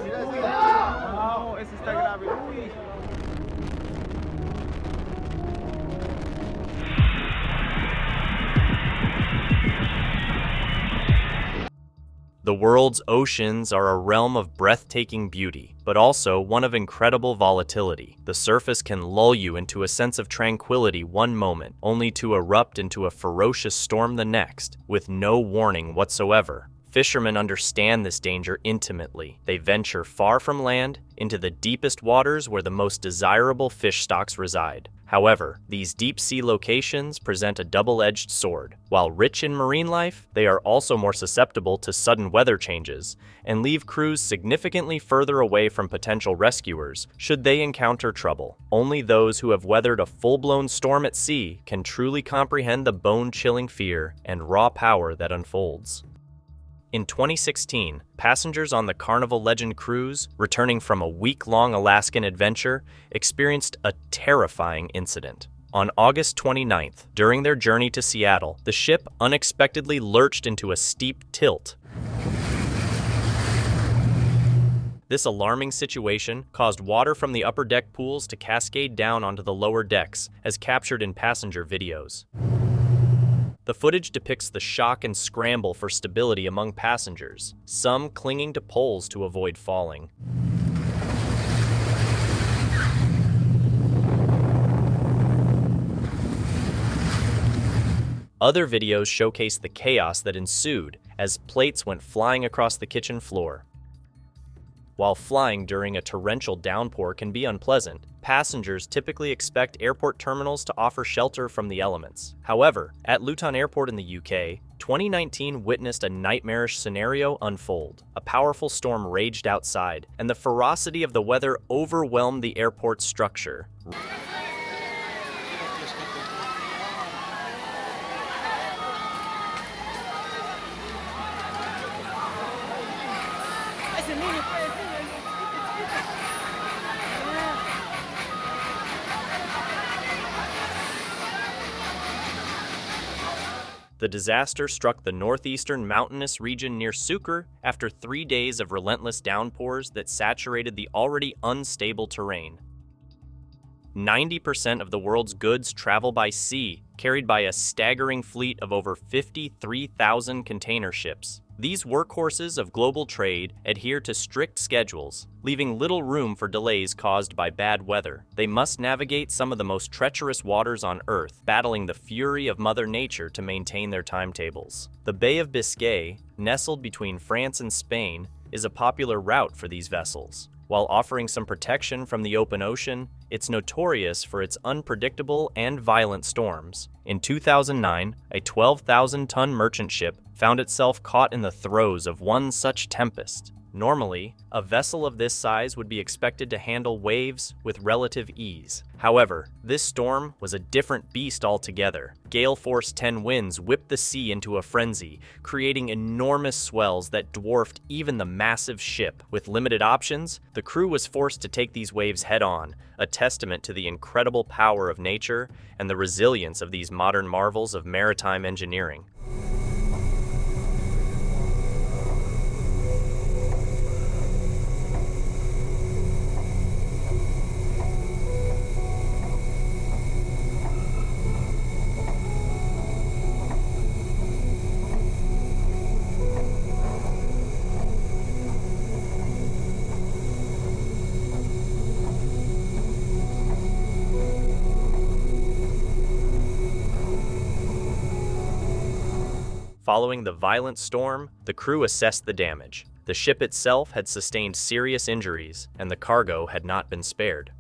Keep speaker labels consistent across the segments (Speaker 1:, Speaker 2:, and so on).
Speaker 1: No, ese está grave. Uy.
Speaker 2: The world's oceans are a realm of breathtaking beauty, but also one of incredible volatility. The surface can lull you into a sense of tranquility one moment, only to erupt into a ferocious storm the next, with no warning whatsoever. Fishermen understand this danger intimately. They venture far from land into the deepest waters where the most desirable fish stocks reside. However, these deep-sea locations present a double-edged sword. While rich in marine life, they are also more susceptible to sudden weather changes and leave crews significantly further away from potential rescuers should they encounter trouble. Only those who have weathered a full-blown storm at sea can truly comprehend the bone-chilling fear and raw power that unfolds. In 2016, passengers on the Carnival Legend cruise, returning from a week-long Alaskan adventure, experienced a terrifying incident. On August 29th, during their journey to Seattle, the ship unexpectedly lurched into a steep tilt. This alarming situation caused water from the upper deck pools to cascade down onto the lower decks, as captured in passenger videos. The footage depicts the shock and scramble for stability among passengers, some clinging to poles to avoid falling. Other videos showcase the chaos that ensued as plates went flying across the kitchen floor. While flying during a torrential downpour can be unpleasant, passengers typically expect airport terminals to offer shelter from the elements. However, at Luton Airport in the UK, 2019 witnessed a nightmarish scenario unfold. A powerful storm raged outside, and the ferocity of the weather overwhelmed the airport's structure. The disaster struck the northeastern mountainous region near Sukkur after 3 days of relentless downpours that saturated the already unstable terrain. 90% of the world's goods travel by sea, carried by a staggering fleet of over 53,000 container ships. These workhorses of global trade adhere to strict schedules, leaving little room for delays caused by bad weather. They must navigate some of the most treacherous waters on Earth, battling the fury of Mother Nature to maintain their timetables. The Bay of Biscay, nestled between France and Spain, is a popular route for these vessels. While offering some protection from the open ocean, it's notorious for its unpredictable and violent storms. In 2009, a 12,000-ton merchant ship found itself caught in the throes of one such tempest. Normally, a vessel of this size would be expected to handle waves with relative ease. However, this storm was a different beast altogether. Gale Force 10 winds whipped the sea into a frenzy, creating enormous swells that dwarfed even the massive ship. With limited options, the crew was forced to take these waves head-on, a testament to the incredible power of nature and the resilience of these modern marvels of maritime engineering. Following the violent storm, the crew assessed the damage. The ship itself had sustained serious injuries, and the cargo had not been spared.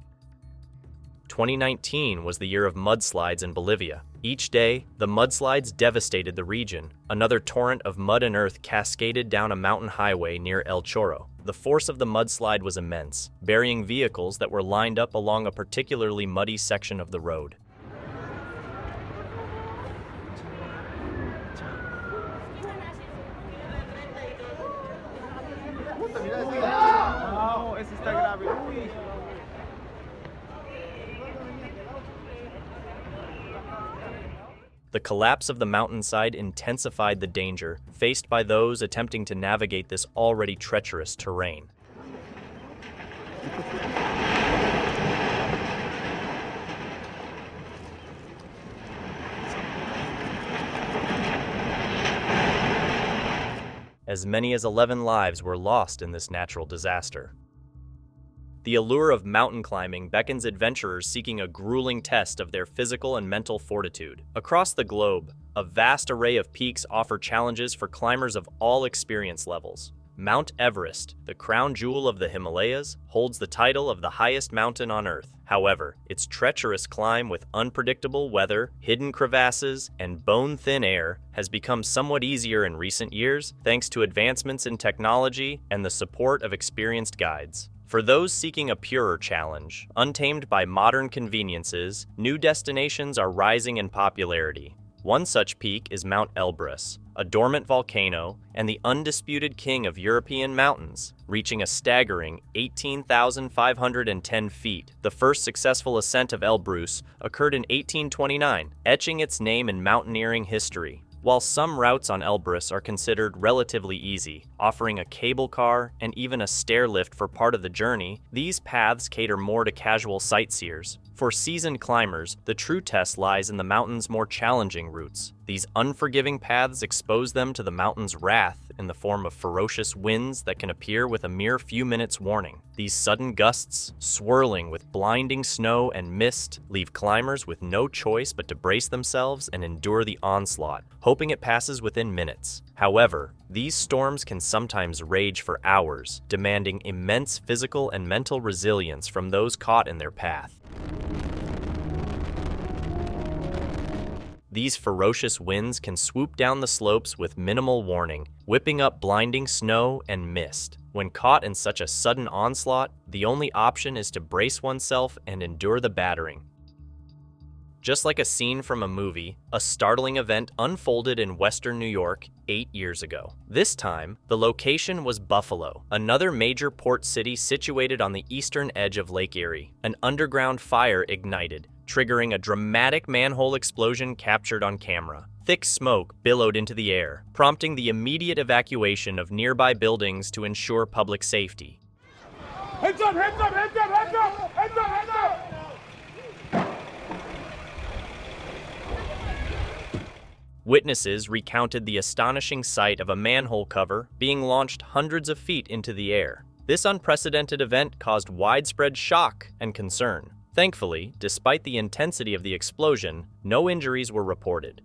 Speaker 2: 2019 was the year of mudslides in Bolivia. Each day, the mudslides devastated the region. Another torrent of mud and earth cascaded down a mountain highway near El Chorro. The force of the mudslide was immense, burying vehicles that were lined up along a particularly muddy section of the road.
Speaker 1: No, ese está grave. Uy.
Speaker 2: The collapse of the mountainside intensified the danger faced by those attempting to navigate this already treacherous terrain. As many as 11 lives were lost in this natural disaster. The allure of mountain climbing beckons adventurers seeking a grueling test of their physical and mental fortitude. Across the globe, a vast array of peaks offer challenges for climbers of all experience levels. Mount Everest, the crown jewel of the Himalayas, holds the title of the highest mountain on Earth. However, its treacherous climb with unpredictable weather, hidden crevasses, and bone-thin air has become somewhat easier in recent years thanks to advancements in technology and the support of experienced guides. For those seeking a purer challenge, untamed by modern conveniences, new destinations are rising in popularity. One such peak is Mount Elbrus, a dormant volcano and the undisputed king of European mountains, reaching a staggering 18,510 feet. The first successful ascent of Elbrus occurred in 1829, etching its name in mountaineering history. While some routes on Elbrus are considered relatively easy, offering a cable car and even a stair lift for part of the journey, these paths cater more to casual sightseers. For seasoned climbers, the true test lies in the mountain's more challenging routes. These unforgiving paths expose them to the mountain's wrath in the form of ferocious winds that can appear with a mere few minutes' warning. These sudden gusts, swirling with blinding snow and mist, leave climbers with no choice but to brace themselves and endure the onslaught, hoping it passes within minutes. However, these storms can sometimes rage for hours, demanding immense physical and mental resilience from those caught in their path. These ferocious winds can swoop down the slopes with minimal warning, whipping up blinding snow and mist. When caught in such a sudden onslaught, the only option is to brace oneself and endure the battering. Just like a scene from a movie, a startling event unfolded in western New York 8 years ago. This time, the location was Buffalo, another major port city situated on the eastern edge of Lake Erie. An underground fire ignited, triggering a dramatic manhole explosion captured on camera. Thick smoke billowed into the air, prompting the immediate evacuation of nearby buildings to ensure public safety.
Speaker 3: Heads up, heads up, heads up, heads up, heads up, heads up!
Speaker 2: Witnesses recounted the astonishing sight of a manhole cover being launched hundreds of feet into the air. This unprecedented event caused widespread shock and concern. Thankfully, despite the intensity of the explosion, no injuries were reported.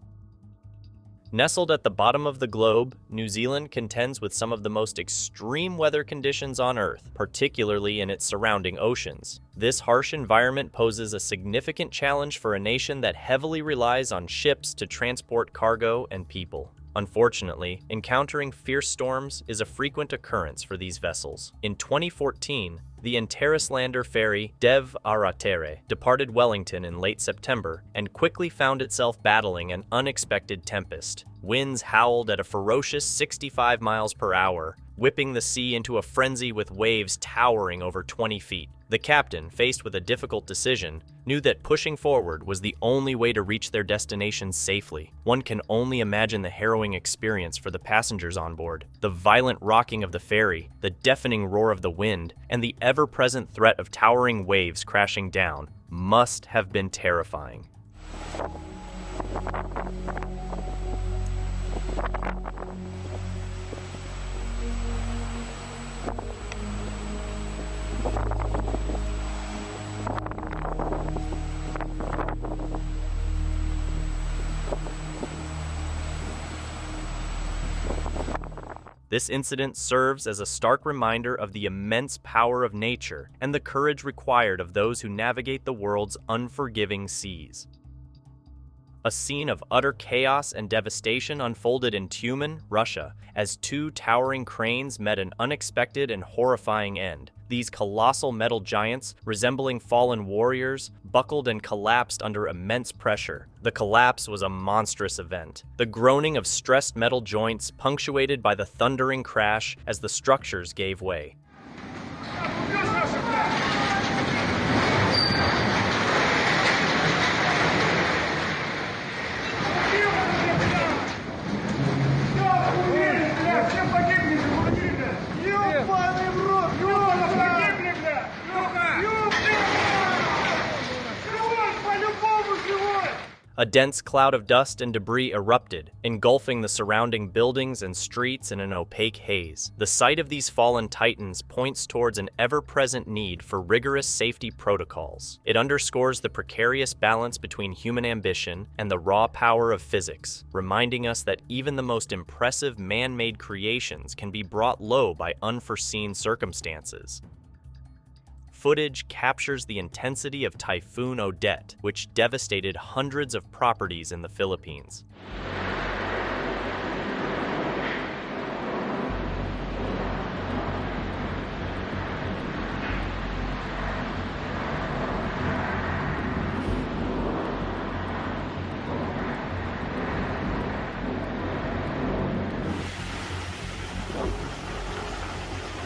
Speaker 2: Nestled at the bottom of the globe, New Zealand contends with some of the most extreme weather conditions on Earth, particularly in its surrounding oceans. This harsh environment poses a significant challenge for a nation that heavily relies on ships to transport cargo and people. Unfortunately, encountering fierce storms is a frequent occurrence for these vessels. In 2014, the Interislander ferry Dev Aratere departed Wellington in late September and quickly found itself battling an unexpected tempest. Winds howled at a ferocious 65 miles per hour, whipping the sea into a frenzy with waves towering over 20 feet. The captain, faced with a difficult decision, knew that pushing forward was the only way to reach their destination safely. One can only imagine the harrowing experience for the passengers on board. The violent rocking of the ferry, the deafening roar of the wind, and the ever-present threat of towering waves crashing down must have been terrifying. This incident serves as a stark reminder of the immense power of nature and the courage required of those who navigate the world's unforgiving seas. A scene of utter chaos and devastation unfolded in Tyumen, Russia, as two towering cranes met an unexpected and horrifying end. These colossal metal giants, resembling fallen warriors, buckled and collapsed under immense pressure. The collapse was a monstrous event. The groaning of stressed metal joints punctuated by the thundering crash as the structures gave way. A dense cloud of dust and debris erupted, engulfing the surrounding buildings and streets in an opaque haze. The sight of these fallen titans points towards an ever-present need for rigorous safety protocols. It underscores the precarious balance between human ambition and the raw power of physics, reminding us that even the most impressive man-made creations can be brought low by unforeseen circumstances. Footage captures the intensity of Typhoon Odette, which devastated hundreds of properties in the Philippines.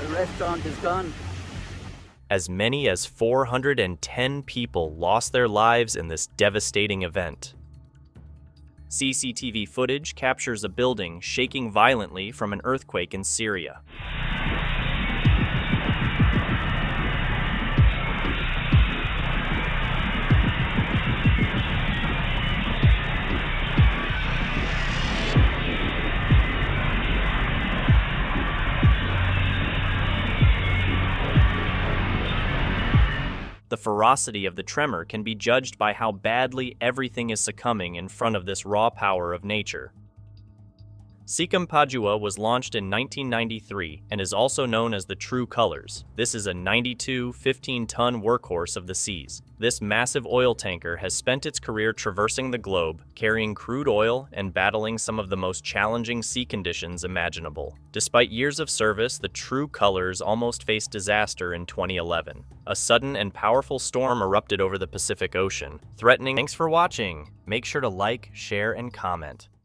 Speaker 4: The restaurant is gone.
Speaker 2: As many as 410 people lost their lives in this devastating event. CCTV footage captures a building shaking violently from an earthquake in Syria. The ferocity of the tremor can be judged by how badly everything is succumbing in front of this raw power of nature. Sikkim Pajua was launched in 1993 and is also known as the True Colors. This is a 92 15-ton workhorse of the seas. This massive oil tanker has spent its career traversing the globe, carrying crude oil and battling some of the most challenging sea conditions imaginable. Despite years of service, the True Colors almost faced disaster in 2011. A sudden and powerful storm erupted over the Pacific Ocean, threatening. Thanks for watching. Make sure to like, share, and comment.